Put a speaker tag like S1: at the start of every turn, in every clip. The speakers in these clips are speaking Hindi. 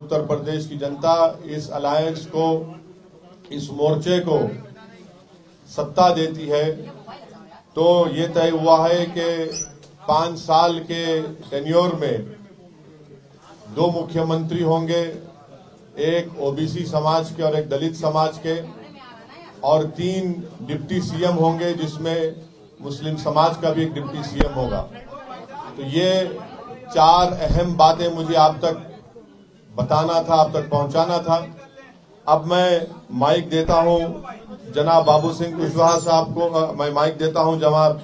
S1: उत्तर प्रदेश की जनता इस अलायंस को, इस मोर्चे को सत्ता देती है तो ये तय हुआ है कि 5 साल के टेन्योर में 2 मुख्यमंत्री होंगे, एक ओबीसी समाज के और एक दलित समाज के, और 3 डिप्टी सीएम होंगे जिसमें मुस्लिम समाज का भी एक डिप्टी सीएम होगा। तो ये 4 अहम बातें मुझे आप तक बताना था, आप तक पहुंचाना था। अब मैं माइक देता हूं जनाब बाबू सिंह कुशवाहा साहब को, मैं माइक देता हूं जनाब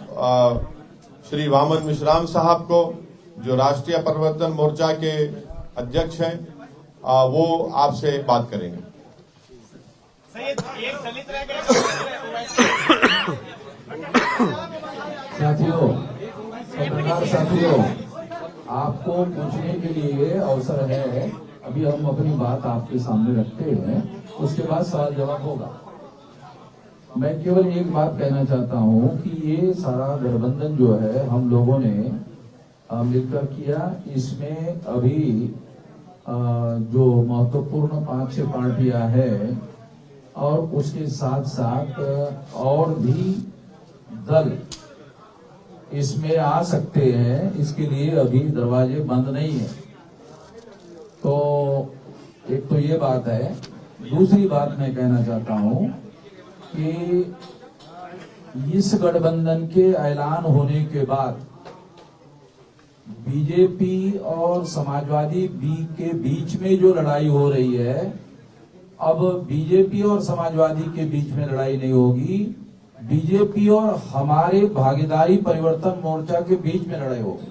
S1: श्री वामन मिश्राम साहब को, जो राष्ट्रीय परिवर्तन मोर्चा के अध्यक्ष हैं। वो आपसे बात करेंगे।
S2: साथियों, आपको पूछने के लिए अवसर है। अभी हम अपनी बात आपके सामने रखते हैं, उसके बाद सवाल जवाब होगा। मैं केवल एक बात कहना चाहता हूं कि ये सारा गठबंधन जो है हम लोगों ने मिलकर किया, इसमें अभी जो महत्वपूर्ण 5-6 पार्टियां हैं और उसके साथ साथ और भी दल इसमें आ सकते हैं, इसके लिए अभी दरवाजे बंद नहीं है। तो एक तो ये बात है। दूसरी बात मैं कहना चाहता हूं कि इस गठबंधन के ऐलान होने के बाद बीजेपी और समाजवादी के बीच में जो लड़ाई हो रही है, अब बीजेपी और समाजवादी के बीच में लड़ाई नहीं होगी, बीजेपी और हमारे भागीदारी परिवर्तन मोर्चा के बीच में लड़ाई होगी।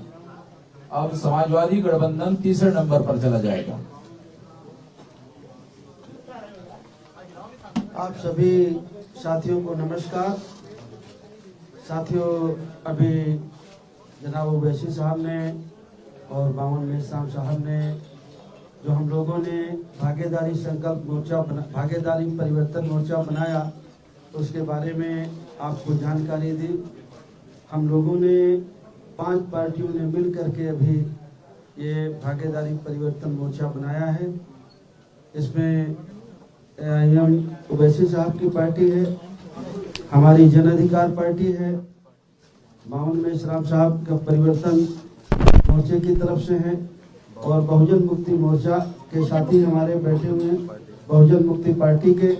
S2: अब समाजवादी गठबंधन तीसरे नंबर पर चला जाएगा।
S3: आप सभी साथियों को नमस्कार। साथियों, अभी जनाब ओवैसी साहब ने और वामन मिश्राम साहब ने जो हम लोगों ने भागीदारी संकल्प मोर्चा भागीदारी परिवर्तन मोर्चा बनाया, उसके बारे में आपको जानकारी दी। हम लोगों ने 5 पार्टियों ने मिल करके अभी ये भागीदारी परिवर्तन मोर्चा बनाया है। इसमें ओवैसी साहब की पार्टी है, हमारी जन अधिकार पार्टी है, वामन मिश्राम साहब का परिवर्तन मोर्चे की तरफ से है, और बहुजन मुक्ति मोर्चा के साथी हमारे बैठे हुए हैं, बहुजन मुक्ति पार्टी के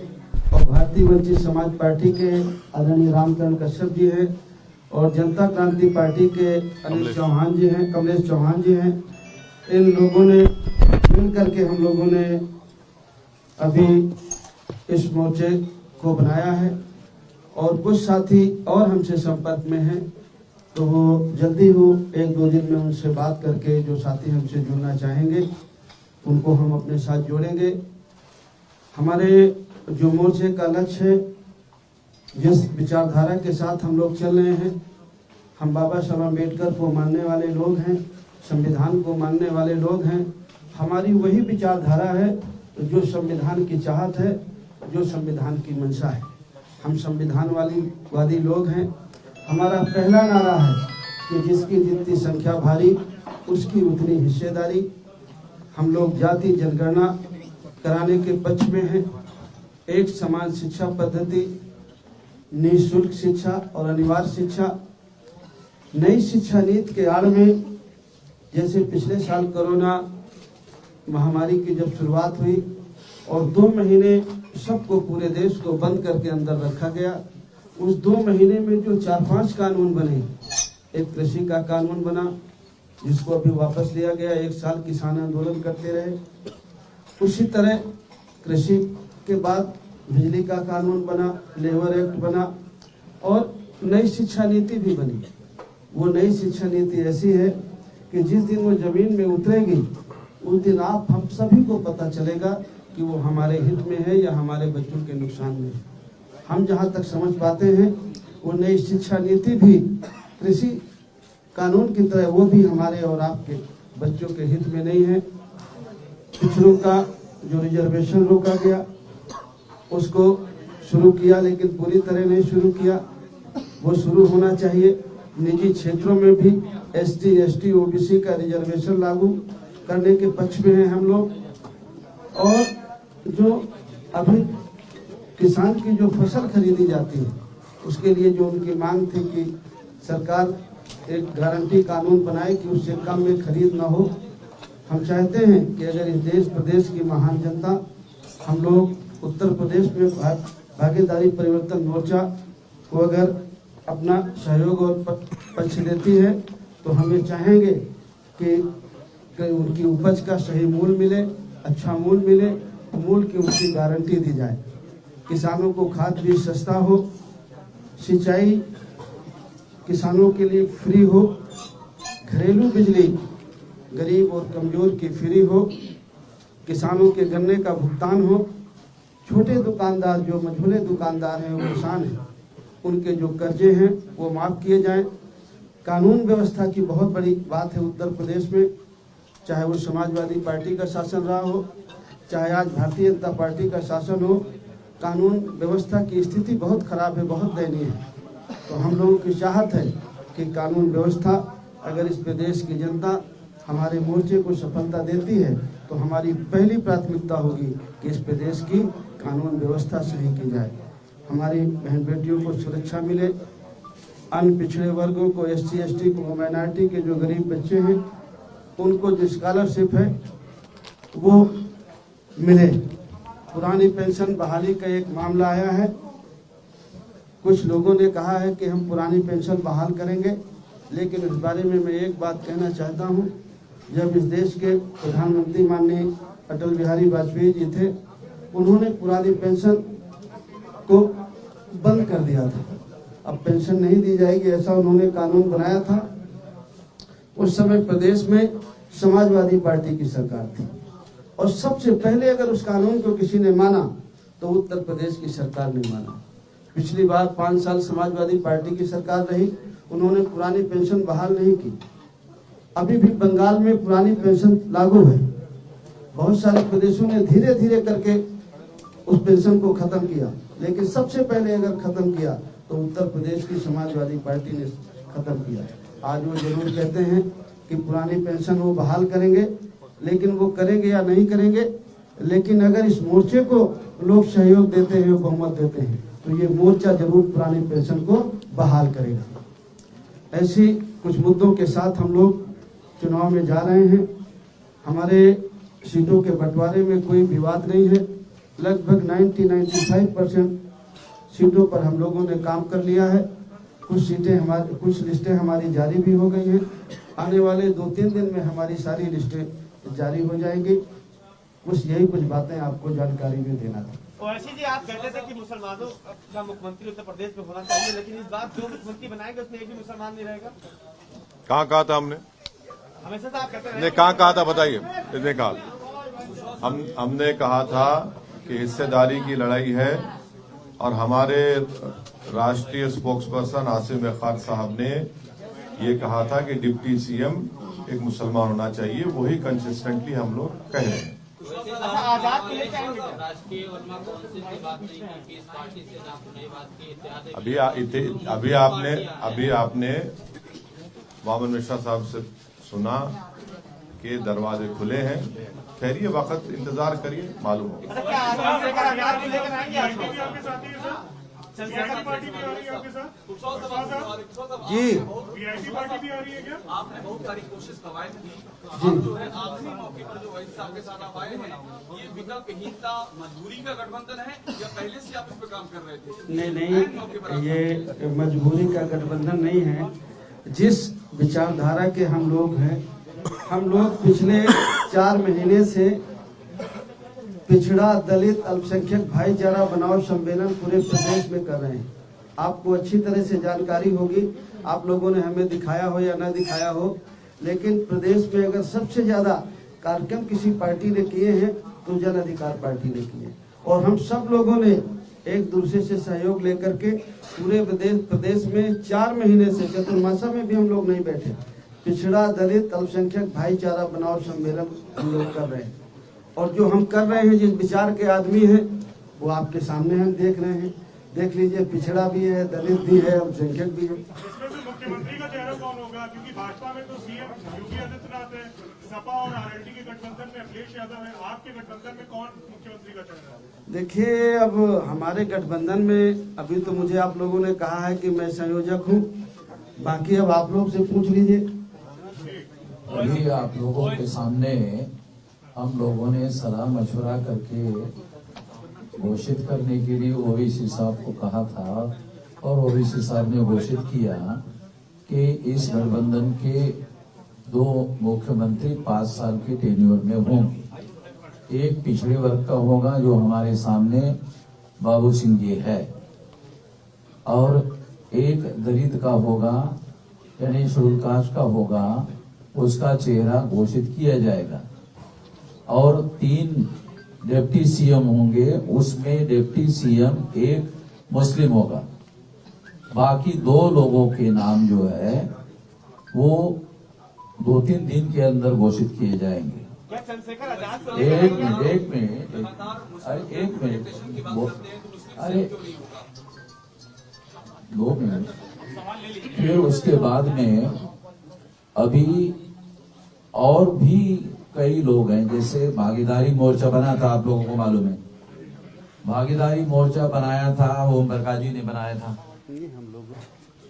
S3: और भारतीय वंचित समाज पार्टी के आदरणीय रामचरण कश्यप जी हैं, और जनता क्रांति पार्टी के अनिल चौहान जी हैं, कमलेश चौहान जी हैं। इन लोगों ने मिल करके हम लोगों ने अभी इस मोर्चे को बनाया है, और कुछ साथी और हमसे संपर्क में हैं, तो वो जल्दी हो 1-2 दिन में उनसे बात करके जो साथी हमसे जुड़ना चाहेंगे उनको हम अपने साथ जोड़ेंगे। हमारे जो मोर्चे का लक्ष्य है, जिस विचारधारा के साथ हम लोग चल रहे हैं, हम बाबा साहब अम्बेडकर को मानने वाले लोग हैं, संविधान को मानने वाले लोग हैं। हमारी वही विचारधारा है जो संविधान की चाहत है, जो संविधान की मंशा है। हम संविधान वादी लोग हैं। हमारा पहला नारा है कि जिसकी जितनी संख्या भारी उसकी उतनी हिस्सेदारी। हम लोग जाति जनगणना कराने के पक्ष में हैं। एक समान शिक्षा पद्धति, निःशुल्क शिक्षा और अनिवार्य शिक्षा। नई शिक्षा नीति के आड़ में, जैसे पिछले साल कोरोना महामारी की जब शुरुआत हुई और 2 महीने सबको, पूरे देश को बंद करके अंदर रखा गया, उस 2 महीने में जो 4-5 कानून बने, एक कृषि का कानून बना जिसको अभी वापस लिया गया, 1 साल किसान आंदोलन करते रहे। उसी तरह कृषि के बाद बिजली का कानून बना, लेबर एक्ट बना, और नई शिक्षा नीति भी बनी। वो नई शिक्षा नीति ऐसी है कि जिस दिन वो जमीन में उतरेगी उस दिन आप हम सभी को पता चलेगा कि वो हमारे हित में है या हमारे बच्चों के नुकसान में है। हम जहाँ तक समझ पाते हैं, वो नई शिक्षा नीति भी कृषि कानून की तरह वो भी हमारे और आपके बच्चों के हित में नहीं है। पिछड़ों का जो रिजर्वेशन रोका गया उसको शुरू किया, लेकिन पूरी तरह नहीं शुरू किया, वो शुरू होना चाहिए। निजी क्षेत्रों में भी ST, ST, OBC का रिजर्वेशन लागू करने के पक्ष में हैं हम लोग। और जो अभी किसान की जो फसल खरीदी जाती है उसके लिए जो उनकी मांग थी कि सरकार एक गारंटी कानून बनाए कि उससे कम में खरीद ना हो। हम चाहते हैं कि अगर इस देश प्रदेश की महान जनता हम लोग उत्तर प्रदेश में भागीदारी परिवर्तन मोर्चा को अगर अपना सहयोग और पक्ष देती है तो हमें चाहेंगे कि उनकी उपज का सही मूल्य मिले, अच्छा मूल्य मिले, मूल्य की उनकी गारंटी दी जाए, किसानों को खाद बीज सस्ता हो, सिंचाई किसानों के लिए फ्री हो, घरेलू बिजली गरीब और कमजोर की फ्री हो, किसानों के गन्ने का भुगतान हो, छोटे दुकानदार जो मझोले दुकानदार हैं वो किसान हैं उनके जो कर्जे हैं वो माफ किए जाएं। कानून व्यवस्था की बहुत बड़ी बात है उत्तर प्रदेश में, चाहे वो समाजवादी पार्टी का शासन रहा हो, चाहे आज भारतीय जनता पार्टी का शासन हो, कानून व्यवस्था की स्थिति बहुत खराब है, बहुत दयनीय है। तो हम लोगों की चाहत है कि कानून व्यवस्था अगर इस प्रदेश की जनता हमारे मोर्चे को सफलता देती है तो हमारी पहली प्राथमिकता होगी कि इस प्रदेश की कानून व्यवस्था सही की जाए, हमारी बहन बेटियों को सुरक्षा मिले, अन्य पिछड़े वर्गों को, SC ST को, माइनॉरिटी के जो गरीब बच्चे हैं उनको जो स्कॉलरशिप है वो मिले। पुरानी पेंशन बहाली का एक मामला आया है, कुछ लोगों ने कहा है कि हम पुरानी पेंशन बहाल करेंगे, लेकिन इस बारे में मैं एक बात कहना चाहता हूं। जब इस देश के प्रधानमंत्री माननीय अटल बिहारी वाजपेयी जी थे, उन्होंने पुरानी पेंशन को बंद कर दिया था, अब पेंशन नहीं दी जाएगी ऐसा उन्होंने कानून बनाया था। उस समय प्रदेश में समाजवादी पार्टी की सरकार थी और सबसे पहले अगर उस कानून को किसी ने माना तो उत्तर प्रदेश की सरकार ने माना। पिछली बार 5 साल समाजवादी पार्टी की सरकार रही, उन्होंने पुरानी पेंशन बहाल नहीं की। अभी भी बंगाल में पुरानी पेंशन लागू है, बहुत सारे प्रदेशों ने धीरे धीरे करके उस पेंशन को खत्म किया, लेकिन सबसे पहले अगर खत्म किया तो उत्तर प्रदेश की समाजवादी पार्टी ने खत्म किया। आज वो जरूर कहते हैं कि पुरानी पेंशन वो बहाल करेंगे, लेकिन वो करेंगे या नहीं करेंगे, लेकिन अगर इस मोर्चे को लोग सहयोग देते हैं, बहुमत देते हैं, तो ये मोर्चा जरूर पुरानी पेंशन को बहाल करेगा। ऐसी कुछ मुद्दों के साथ हम लोग चुनाव में जा रहे हैं। हमारे सीटों के बंटवारे में कोई विवाद नहीं है, लगभग 90-95% सीटों पर हम लोगों ने काम कर लिया है। कुछ लिस्टें हमारी जारी भी हो गई हैं, आने वाले 2-3 दिन में हमारी सारी लिस्टें जारी हो जाएंगी। यही कुछ बातें आपको जानकारी में देना था।
S4: ओवैसी जी, आप कहते थे कि मुसलमानों का मुख्यमंत्री उत्तर प्रदेश में होना चाहिए, लेकिन इस बार जो मुख्यमंत्री बनाएंगे उसमें एक भी मुसलमान नहीं रहेगा।
S1: कहाँ कहा था हमने?
S4: हमेशा से आप कहते रहे।
S1: कहाँ कहा था बताइए? इतने कहा हमने कहा था कि हिस्सेदारी की लड़ाई है और हमारे राष्ट्रीय स्पोक्सपर्सन आसिम खान साहब ने ये कहा था कि डिप्टी CM एक मुसलमान होना चाहिए, वही कंसिस्टेंटली हम लोग कह रहे हैं।
S4: आजाद को लेकर आएंगे क्या?
S5: राष्ट्रीय उलमा काउंसिल की बात नहीं की, इस पार्टी से आपने नई बात की, इत्तेहाद
S1: अभी आपने मोहम्मद मिश्रा साहब से सुना कि दरवाजे खुले हैं, ठहरिए, वक्त इंतजार करिए, मालूम होगा।
S4: क्या आजाद लेकर आजाद को लेकर आएंगे आप लोग?
S6: वीआईपी पार्टी भी आ रही है आपके साथ
S3: जी,
S6: वीआईपी पार्टी भी आ रही है क्या?
S7: आपने बहुत सारी कोशिश कवायद की, आप जो है आखिरी मौके पर जो वैसे आपके साथ आप आए हैं, ये विकल्पहीनता मजबूरी का गठबंधन है या पहले से आप इस पर काम कर रहे थे?
S3: नहीं, ये मजबूरी का गठबंधन नहीं है। जिस विचारधारा के हम लोग हैं, हम लोग पिछले 4 महीने से पिछड़ा दलित अल्पसंख्यक भाईचारा बनाओ सम्मेलन पूरे प्रदेश में कर रहे हैं। आपको अच्छी तरह से जानकारी होगी, आप लोगों ने हमें दिखाया हो या न दिखाया हो, लेकिन प्रदेश में अगर सबसे ज्यादा कार्यक्रम किसी पार्टी ने किए हैं तो जन अधिकार पार्टी ने किए, और हम सब लोगों ने एक दूसरे से सहयोग लेकर के पूरे प्रदेश में 4 महीने से, चतुर्मासा में भी हम लोग नहीं बैठे, पिछड़ा दलित अल्पसंख्यक भाईचारा बनाओ सम्मेलन हम लोग कर रहे हैं। और जो हम कर रहे हैं, जिस विचार के आदमी हैं वो आपके सामने हम देख रहे हैं, देख लीजिए, पिछड़ा भी है, दलित भी है, अल्पसंख्यक भी है।
S6: इसमें से मुख्यमंत्री का चेहरा कौन होगा? क्योंकि भाजपा में तो CM योगी आदित्यनाथ है, सपा और आरएलडी के गठबंधन में अखिलेश यादव है, आपके गठबंधन में कौन मुख्यमंत्री का चेहरा है?
S3: देखिए, अब हमारे गठबंधन में अभी तो मुझे आप लोगों ने कहा है कि मैं संयोजक हूँ, बाकी अब आप लोग से पूछ लीजिए।
S2: अभी आप लोगों के सामने हम लोगों ने सलाह मशवरा करके घोषित करने के लिए ओवैसी साहब को कहा था और ओवैसी साहब ने घोषित किया कि इस गठबंधन के 2 मुख्यमंत्री 5 साल के टेन्योर में होंगे। एक पिछड़े वर्ग का होगा जो हमारे सामने बाबू सिंह जी है, और एक दलित का होगा यानी शेड्यूल कास्ट का होगा, उसका चेहरा घोषित किया जाएगा। और 3 डिप्टी सीएम होंगे, उसमें डिप्टी सीएम एक मुस्लिम होगा। बाकी 2 लोगों के नाम जो है वो 2-3 दिन के अंदर घोषित किए जाएंगे।
S4: क्या चंद्रशेखर आजाद
S2: एक मिनट अरे 2 मिनट। फिर उसके बाद में अभी और भी कई लोग हैं, जैसे भागीदारी मोर्चा बना था, आप लोगों को मालूम है भागीदारी मोर्चा बनाया था, ओम प्रकाश जी ने बनाया था।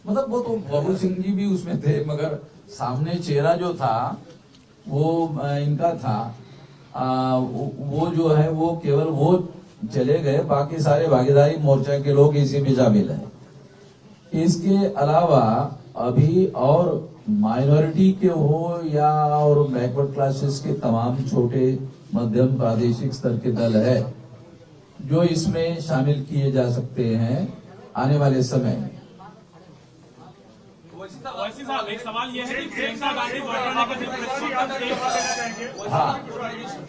S2: मतलब वो तो बाबू सिंह जी भी उसमें थे, मगर सामने चेहरा जो था वो इनका था। वो जो है वो केवल वो चले गए, बाकी सारे भागीदारी मोर्चा के लोग इसी में शामिल हैं। इसके अलावा अभी और माइनॉरिटी के हो या और बैकवर्ड क्लासेस के तमाम छोटे मध्यम प्रादेशिक स्तर के दल है जो इसमें शामिल किए जा सकते हैं आने वाले समय में।
S6: वैसे साहब, एक सवाल ये है कि प्रियंका गांधी वाड्रा ने कहा,
S2: हाँ,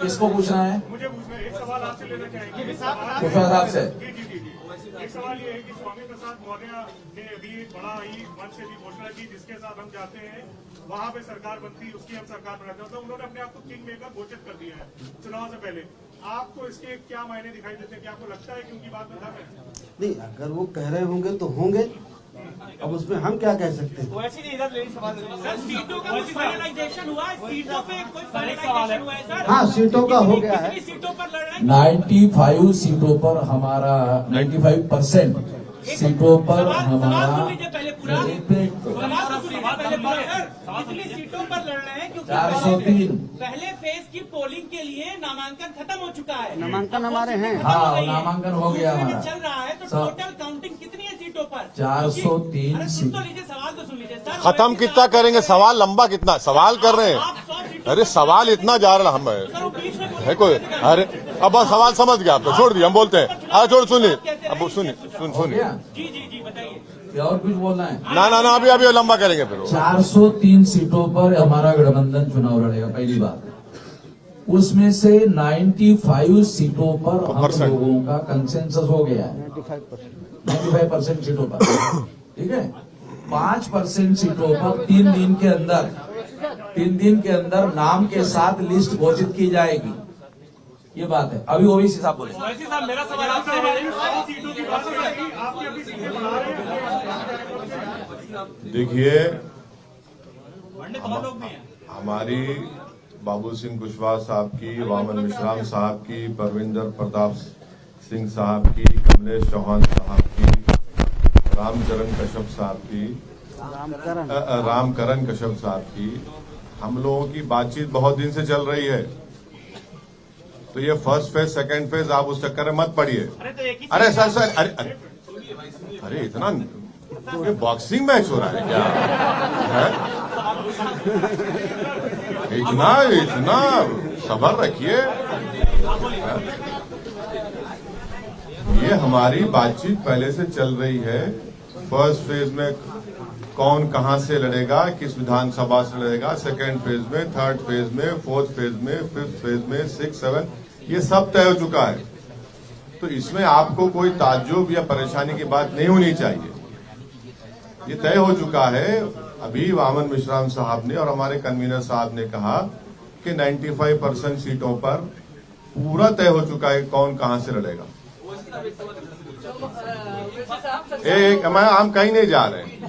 S2: किसको पूछना है?
S6: मुझे पूछना है, एक सवाल आपसे लेना चाहेंगे।
S2: कुशवाहा साहब से।
S6: जी। एक सवाल ये है कि स्वामी प्रसाद मौर्य ने अभी एक बड़ा ही मंच से भी घोषणा की जिसके साथ हम जाते हैं वहां पे सरकार बनती, उसकी हम सरकार बनाते हैं, तो उन्होंने अपने आप को किंग मेकर घोषित कर दिया है चुनाव से पहले। आपको इसके क्या मायने दिखाई देते हैं? क्या आपको लगता है कि उनकी बात में दम है?
S3: नहीं, अगर वो कह रहे होंगे तो होंगे, अब उसमें हम क्या कह सकते हैं?
S4: वैसे नहीं, इधर लेडी सवाल
S8: सर, सीटों का कोई फाइनलाइजेशन हुआ है? सीटों पे कोई फाइनलाइजेशन हुआ है सर?
S3: हाँ, सीटों का हो गया है।
S8: कितनी सीटों पर लड़ रहे हैं?
S2: 95 सीटों पर हमारा 95% सीटों पर
S8: सवाल
S2: हमारा
S8: सुन लीजिए पहले पूरा। सवाल तो सुन लीजिए पहले पूरा सर। कितनी सीटों पर लड़ रहे हैं? क्योंकि
S2: 403।
S8: पहले फेज की पोलिंग के लिए नामांकन खत्म हो चुका है।
S3: नामांकन हमारे हैं।
S2: हाँ, नामांकन हो गया
S8: दूसरे में
S2: हमारा।
S8: चल रहा है, तो
S2: सर,
S8: टोटल काउंटिंग कितनी है सीटों पर?
S2: 403
S8: अरे सुन तो लीजिए, सवाल तो सुन लीजिए सर।
S1: खत्म कितना करेंगे? सवाल लंबा कितना सवाल कर रहे
S8: आप
S1: हैं?
S8: 100 सीटों
S1: अरे सवाल इतना जा रहा हम
S8: सर, वो बीच में
S1: है कोई? अरे अब बस सवाल समझ गया, आपको छोड़ दिया, हम बोलते हैं। अरे छोड़, सुनिए, अब सुनिए, सुनिए।
S8: जी बताइए।
S2: क्या और कुछ बोलना है?
S1: ना अभी लंबा करेंगे फिर।
S2: 403 सीटों पर हमारा गठबंधन चुनाव लड़ेगा, पहली बात। उसमें से 95 सीटों पर हम लोगों का कंसेंसस हो गया है। 95% सीटों पर, ठीक है। 5% सीटों पर 3 दिन के अंदर नाम के साथ लिस्ट घोषित की जाएगी, ये बात है। अभी ओवैसी साहब बोले।
S6: वैसे साहब, मेरा सवाल आपसे है, 100 सीटों की बात करेंगे, आपकी अभी सीटें बढ़ा रहे हैं।
S1: देखिए,
S6: लोग भी हैं।
S1: हमारी बाबू सिंह कुशवाहा साहब की, वामन मिश्राम साहब की, परविंदर प्रताप सिंह साहब की, कमलेश चौहान साहब की, रामकरण कश्यप साहब की, रामकरण कश्यप साहब की, हम लोगों की बातचीत बहुत दिन से चल रही है। तो ये फर्स्ट फेज, सेकंड फेज, आप उस चक्कर में मत पड़िए। अरे सर, अरे इतना ये बॉक्सिंग मैच हो रहा है क्या? इतना सब्र रखिए। ये हमारी बातचीत पहले से चल रही है। फर्स्ट फेज में कौन कहां से लड़ेगा, किस विधानसभा से लड़ेगा, सेकंड फेज में, थर्ड फेज में, फोर्थ फेज में, फिफ्थ फेज में, 6, 7, ये सब तय हो चुका है। तो इसमें आपको कोई ताज्जुब या परेशानी की बात नहीं होनी चाहिए। ये तय हो चुका है। अभी वामन मिश्राम साहब ने और हमारे कन्वीनर साहब ने कहा कि 95% सीटों पर पूरा तय हो चुका है कौन कहां से लड़ेगा। हम कहीं नहीं जा रहे हैं।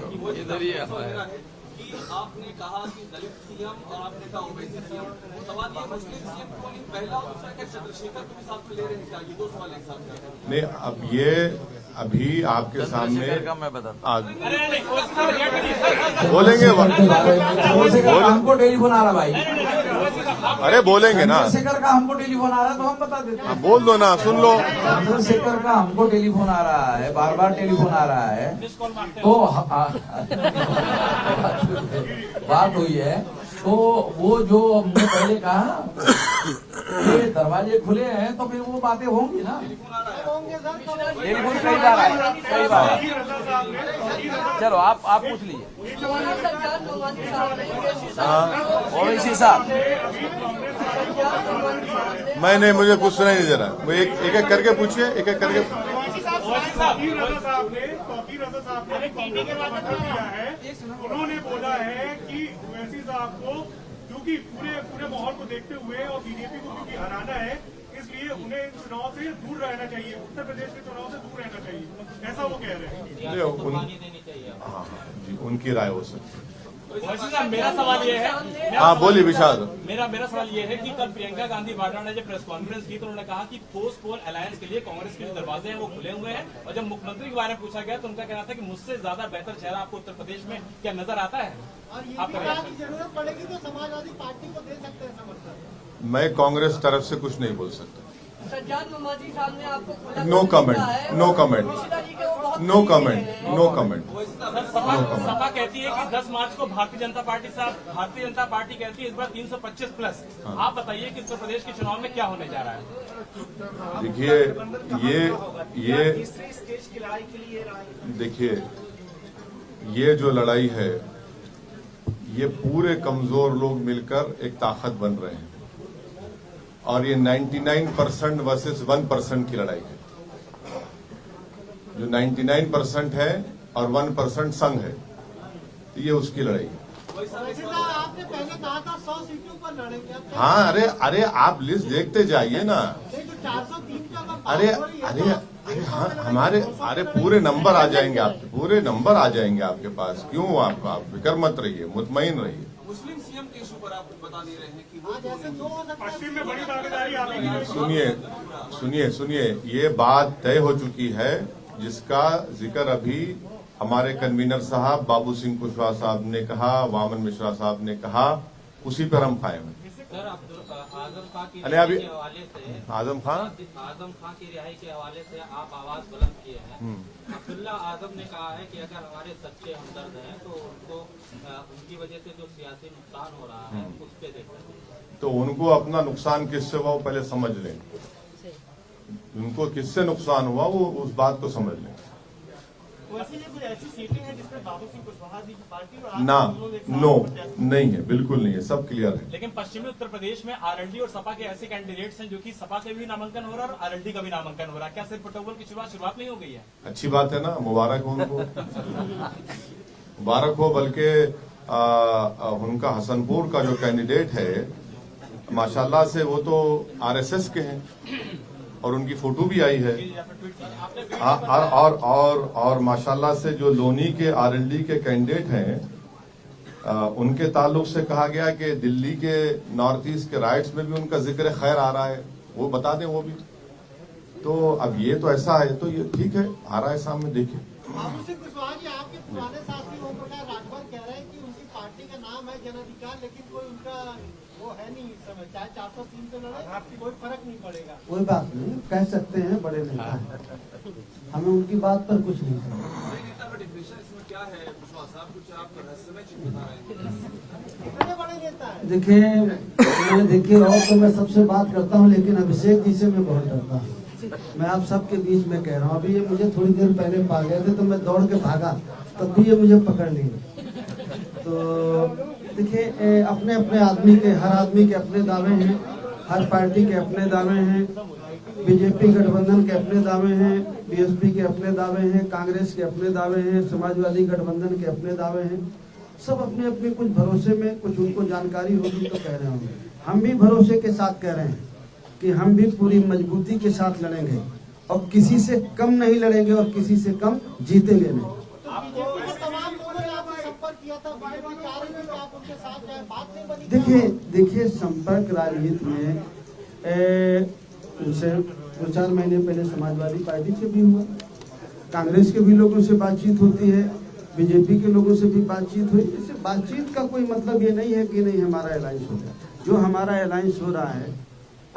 S7: आपने कहा कि दलित सीएम और आपने कहा ओवैसी सीएम, सवाल ये मुस्लिम सीएम को नहीं, पहला और दूसरा क्या चंद्रशेखर को भी साथ में ले रहे हैं क्या? ये दो सवाल एक साथ हैं।
S1: नहीं, अब ये अभी आपके सामने बोलेंगे
S2: हमको टेलीफोन आ रहा भाई,
S1: अरे बोलेंगे ना,
S2: चंद्रशेखर का हमको टेलीफोन आ रहा है तो हम बता देते हैं।
S1: बोल दो ना, सुन लो।
S2: चंद्रशेखर का हमको टेलीफोन आ रहा है, बार बार टेलीफोन आ रहा है, तो बात हुई है। तो वो जो हमने पहले कहा ये दरवाजे खुले हैं तो फिर वो बातें होंगी ना। टेलीफोन सही बात है, सही बात है। चलो आप पूछ लीजिए। ओवैसी साहब,
S1: नहीं, मुझे कुछ सुनाई नहीं दे रहा, वो एक एक करके पूछिए, एक एक करके।
S6: तौकीर रजा साहब ने कांग्रेस का समर्थन किया है। उन्होंने बोला है कि ओवैसी साहब को क्योंकि पूरे माहौल को देखते हुए और बीजेपी को क्योंकि हराना है, इसलिए उन्हें इन चुनाव से दूर रहना चाहिए, उत्तर प्रदेश के चुनाव से दूर रहना चाहिए, ऐसा वो कह रहे हैं।
S1: हाँ जी, उनकी राय हो सकती है।
S8: मेरा सवाल ये है,
S1: हाँ बोलिए विशाल।
S8: मेरा सवाल ये है कि कल प्रियंका गांधी वाड्रा ने जब प्रेस कॉन्फ्रेंस की तो उन्होंने कहा कि पोस्ट पोल अलायंस के लिए कांग्रेस के जो दरवाजे हैं वो खुले हुए हैं, और जब मुख्यमंत्री के बारे में पूछा गया तो उनका कहना था कि मुझसे ज्यादा बेहतर चेहरा आपको उत्तर प्रदेश में क्या नजर आता है? आपका
S4: जरूरत पड़ेगी तो समाजवादी पार्टी को दे सकते हैं समर्थन।
S1: मैं कांग्रेस तरफ से कुछ नहीं बोल सकता।
S9: सज्जाद मोहम्मदी साहब ने आपको
S1: no comment, no comment, no comment, no comment.
S8: Sapa कहती है कि 10 मार्च को भारतीय जनता पार्टी कहती है इस बार 325+। आप बताइए कि उत्तर प्रदेश के चुनाव में क्या होने जा रहा है?
S1: देखिए ये जो लड़ाई है, ये पूरे कमजोर लोग मिलकर एक ताकत बन रहे हैं, और ये 99% वर्सेस 1% की लड़ाई है। जो 99% है और 1% संघ है, तो ये उसकी लड़ाई है।
S4: आपने पहले कहा था 100 सीटों पर लड़ेंगे।
S1: हाँ, अरे आप लिस्ट देखते जाइए ना।
S4: 403 का
S1: अरे हाँ, पूरे नंबर आ जाएंगे आपके, पूरे नंबर आ जाएंगे आपके पास। क्यों आप फिक्र मत रहिए, मुतमईन रहिए।
S7: मुस्लिम सीएम के इशू पर आप बता दे रहे हैं कि वो
S6: पश्चिम में बड़ी दावेदारी आपकी।
S1: सुनिए, ये बात तय हो चुकी है, जिसका जिक्र अभी हमारे कन्वीनर साहब बाबू सिंह कुशवाहा साहब ने कहा, वामन मिश्रा साहब ने कहा, उसी पर हम कायम हैं।
S5: सर, आजम खां की
S1: अरे अभी
S5: रिहाई के हवाले से
S1: आजम खां
S5: की रिहाई के हवाले से आप आवाज बुलंद किए हैं। अब्दुल्ला आजम ने कहा है कि अगर हमारे सच्चे हमदर्द हैं तो उनको उनकी वजह से जो सियासी नुकसान हो रहा है उस पर देखते,
S1: तो उनको अपना नुकसान किससे हुआ वो पहले समझ लें। उनको किससे नुकसान हुआ वो उस बात को समझ लें।
S4: ऐसी सीटें हैं जिसमें बाबू सिंह कुशवाहा जी की पार्टी और
S1: ना, नो, नहीं है, बिल्कुल नहीं है, सब क्लियर है।
S8: लेकिन पश्चिमी उत्तर प्रदेश में आरएलडी और सपा के ऐसे कैंडिडेट्स हैं जो कि सपा के भी नामांकन हो रहा है और आरएलडी का भी नामांकन हो रहा है। क्या सिर्फ पटोल की शुरुआत नहीं हो गई है?
S1: अच्छी बात है ना, मुबारक हो उनको, मुबारक हो। बल्कि उनका हसनपुर का जो कैंडिडेट है, माशाल्लाह से वो तो आरएसएस के हैं और उनकी फोटो भी आई है। और माशाल्लाह से जो लोनी के आरएलडी के कैंडिडेट हैं, उनके ताल्लुक से कहा गया कि दिल्ली के नॉर्थ ईस्ट के राइट्स में भी उनका जिक्र खैर आ रहा है, वो बता दें वो भी। तो अब ये तो ऐसा है, तो ये ठीक है, आ रहा है सामने, देखिए।
S4: बाबू सिंह कुशवाहा जी आपके पुराने साथी ओम प्रकाश राजभर कह रहे हैं कि उनकी पार्टी का नाम है जन अधिकार, लेकिन कोई उनका वो है नहीं इस समय, चाहे 403 पे लड़े कोई फर्क नहीं पड़ेगा।
S3: कोई बात नहीं, कह सकते हैं बड़े नेता हैं, हमें उनकी बात पर कुछ नहीं करना।
S7: इसमें क्या है कुशवाहा साहब, कुछ आप रहस्यमय चीज बता रहे हैं?
S4: कितने बड़े नेता है?
S3: देखिए और तो मैं सबसे बात करता हूँ, लेकिन अभिषेक जी से मैं बहुत डरता हूँ। मैं आप सबके बीच में कह रहा हूँ, अभी ये मुझे थोड़ी देर पहले पा गए थे तो मैं दौड़ के भागा, तब भी ये मुझे पकड़ लिए। तो देखिए, अपने अपने आदमी के, हर आदमी के अपने दावे हैं, हर पार्टी के अपने दावे हैं, बीजेपी गठबंधन के अपने दावे हैं, बीएसपी के अपने दावे हैं, कांग्रेस के अपने दावे हैं, समाजवादी गठबंधन के अपने दावे हैं। सब अपने अपने कुछ भरोसे में, कुछ उनको जानकारी होगी तो कह रहे होंगे। हम भी भरोसे के साथ कह रहे हैं कि हम भी पूरी मजबूती के साथ लड़ेंगे और किसी से कम नहीं लड़ेंगे और किसी से कम जीतेंगे नहीं।
S4: तमाम लोगों ने आपसे संपर्क किया था, आप उनके साथ जो है बात नहीं बनी?
S3: देखिए संपर्क राजनीति में उनसे 2-4 महीने पहले समाजवादी पार्टी से भी हुआ, कांग्रेस के भी लोगों से बातचीत होती है, बीजेपी के लोगों से भी बातचीत हुई। इससे बातचीत का कोई मतलब ये नहीं है कि नहीं हमारा अलायंस हो गया। जो हमारा अलायंस हो रहा है,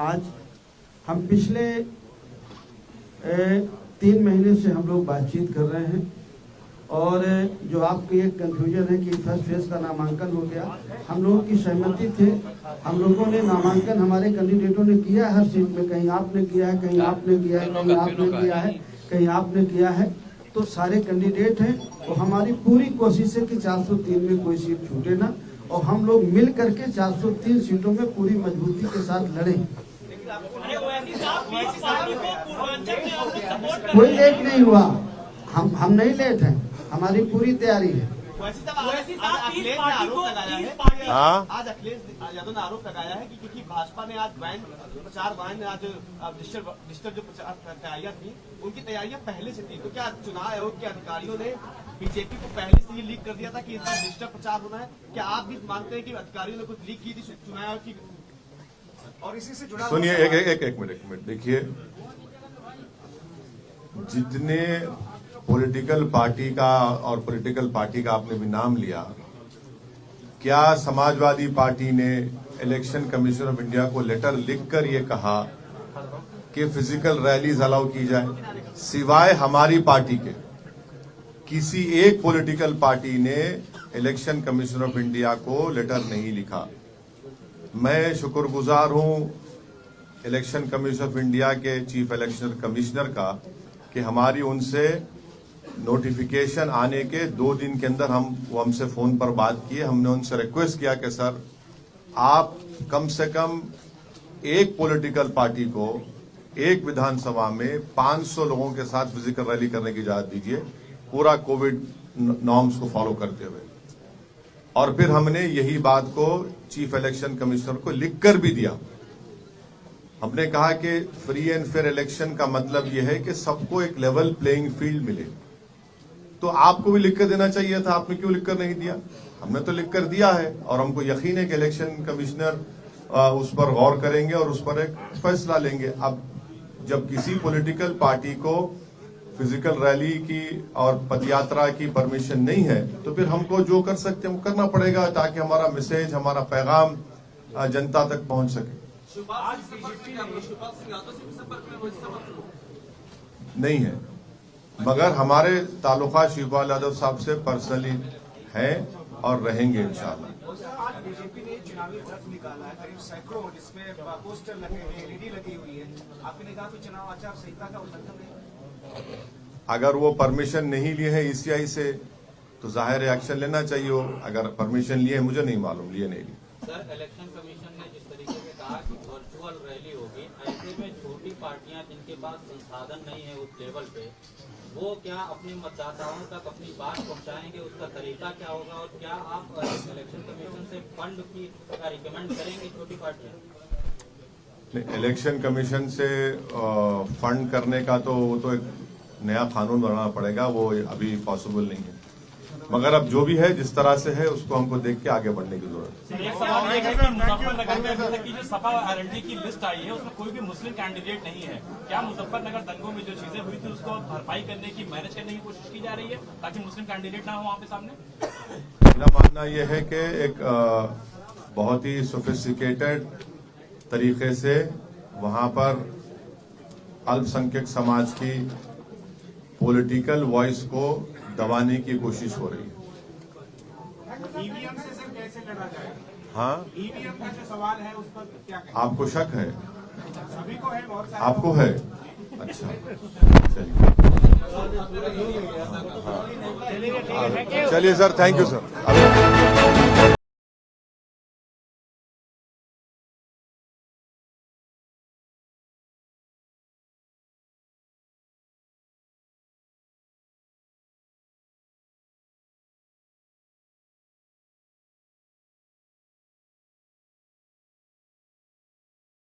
S3: आज हम पिछले 3 महीने से हम लोग बातचीत कर रहे हैं। और जो आपकी एक कंफ्यूजन है कि फर्स्ट फेज का नामांकन हो गया, हम लोगों की सहमति थे। हम लोगों ने नामांकन हमारे कैंडिडेटों ने किया हर सीट में, कहीं आपने किया है, कहीं आपने किया है, कहीं आपने किया है, कहीं आपने किया है। तो सारे कैंडिडेट हैं, तो हमारी पूरी कोशिश है कि 403 में कोई सीट छूटे ना, और हम लोग मिल करके 403 सीटों में पूरी मजबूती के साथ लड़ें। कोई लेट नहीं हुआ, हम नहीं लेट हैं, हमारी पूरी तैयारी है।
S7: आज अखिलेश यादव ने आरोप लगाया है कि क्योंकि भाजपा ने आज प्रचार आज डिजिटल जो प्रचार तैयारियां थी, उनकी तैयारियां पहले से थी। तो क्या चुनाव आयोग के अधिकारियों ने बीजेपी को पहले से ही लीक कर दिया था कि इस बार डिजिटल प्रचार होना है? क्या आप भी मानते हैं कि अधिकारियों ने कुछ लीक की थी चुनाव आयोग की? और इसी से जुड़ा
S1: सुनिए, एक मिनट देखिए, जितने पॉलिटिकल पार्टी का और पॉलिटिकल पार्टी का आपने भी नाम लिया, क्या समाजवादी पार्टी ने इलेक्शन कमीशन ऑफ इंडिया को लेटर लिखकर ये कहा कि फिजिकल रैलीज अलाउ की जाए? सिवाय हमारी पार्टी के किसी एक पॉलिटिकल पार्टी ने इलेक्शन कमीशन ऑफ इंडिया को लेटर नहीं लिखा। मैं शुक्रगुजार हूं इलेक्शन कमीशन ऑफ इंडिया के चीफ इलेक्शन कमिश्नर का कि हमारी उनसे नोटिफिकेशन आने के 2 दिन के अंदर वो हमसे फोन पर बात किए। हमने उनसे रिक्वेस्ट किया कि सर, आप कम से कम एक पॉलिटिकल पार्टी को एक विधानसभा में 500 लोगों के साथ फिजिकल रैली करने की इजाजत दीजिए, पूरा कोविड नॉर्म्स को फॉलो करते हुए। और फिर हमने यही बात को चीफ इलेक्शन कमिश्नर को लिखकर भी दिया। हमने कहा कि फ्री एंड फेयर इलेक्शन का मतलब यह है कि सबको एक लेवल प्लेइंग फील्ड मिले। तो आपको भी लिखकर देना चाहिए था, आपने क्यों लिखकर नहीं दिया? हमने तो लिखकर दिया है, और हमको यकीन है कि इलेक्शन कमिश्नर उस पर गौर करेंगे और उस पर एक फैसला लेंगे। अब जब किसी पॉलिटिकल पार्टी को फिजिकल रैली की और पदयात्रा की परमिशन नहीं है, तो फिर हमको जो कर सकते हैं वो करना पड़ेगा, ताकि हमारा मैसेज, हमारा पैगाम जनता तक पहुंच सके। नहीं है, मगर हमारे ताल्लुकात शिवपाल यादव साहब से पर्सनली हैं और रहेंगे इंशाल्लाह।
S10: आज बीजेपी ने चुनावी व्रत निकाला है, करीब सैकड़ों, जिसमें पोस्टर लगे हैं, एलईडी लगी हुई है। आपने कहा कि चुनाव आचार संहिता का उल्लंघन है।
S1: अगर वो परमिशन नहीं लिए है ईसीआई से, तो जाहिर एक्शन लेना चाहिए हो। अगर परमिशन लिए, मुझे नहीं मालूम लिए नहीं लिए।
S5: सर, इलेक्शन कमीशन ने जिस तरीके से कहा कि वर्चुअल रैली होगी, ऐसे में छोटी पार्टियां जिनके पास संसाधन नहीं है उस लेवल पे, वो क्या अपने मतदाताओं तक अपनी बात पहुंचाएंगे? उसका तरीका क्या होगा? और क्या आप इलेक्शन कमीशन से फंड की रिकमेंड करेंगे छोटी पार्टियां?
S1: इलेक्शन कमीशन से फंड करने का तो वो तो एक नया कानून बनाना पड़ेगा, वो अभी पॉसिबल नहीं है। मगर अब जो भी है, जिस तरह से है, उसको हमको देख के आगे बढ़ने की जरूरत है।
S8: एक सवाल ये है कि मुजफ्फरनगर में अभी तक की जो सपा आरएलडी की लिस्ट आई है, उसमें कोई भी मुस्लिम कैंडिडेट नहीं है। क्या मुजफ्फरनगर दंगों में जो चीजें हुई थी उसको भरपाई करने की, मैनेज करने की कोशिश की जा रही है ताकि मुस्लिम कैंडिडेट ना हो वहाँ पे सामने?
S1: मेरा मानना यह है कि एक बहुत ही सोफिस्टिकेटेड तरीके से वहां पर अल्पसंख्यक समाज की पॉलिटिकल वॉइस को दबाने की कोशिश हो रही है।
S10: ईवीएम से सर कैसे लड़ा जाएगा?
S1: हाँ,
S10: ईवीएम का जो सवाल है उस पर क्या कहें?
S1: आपको शक है?
S10: सभी को है, बहुत सारे
S1: आपको है? अच्छा, चलिए सर, थैंक यू सर।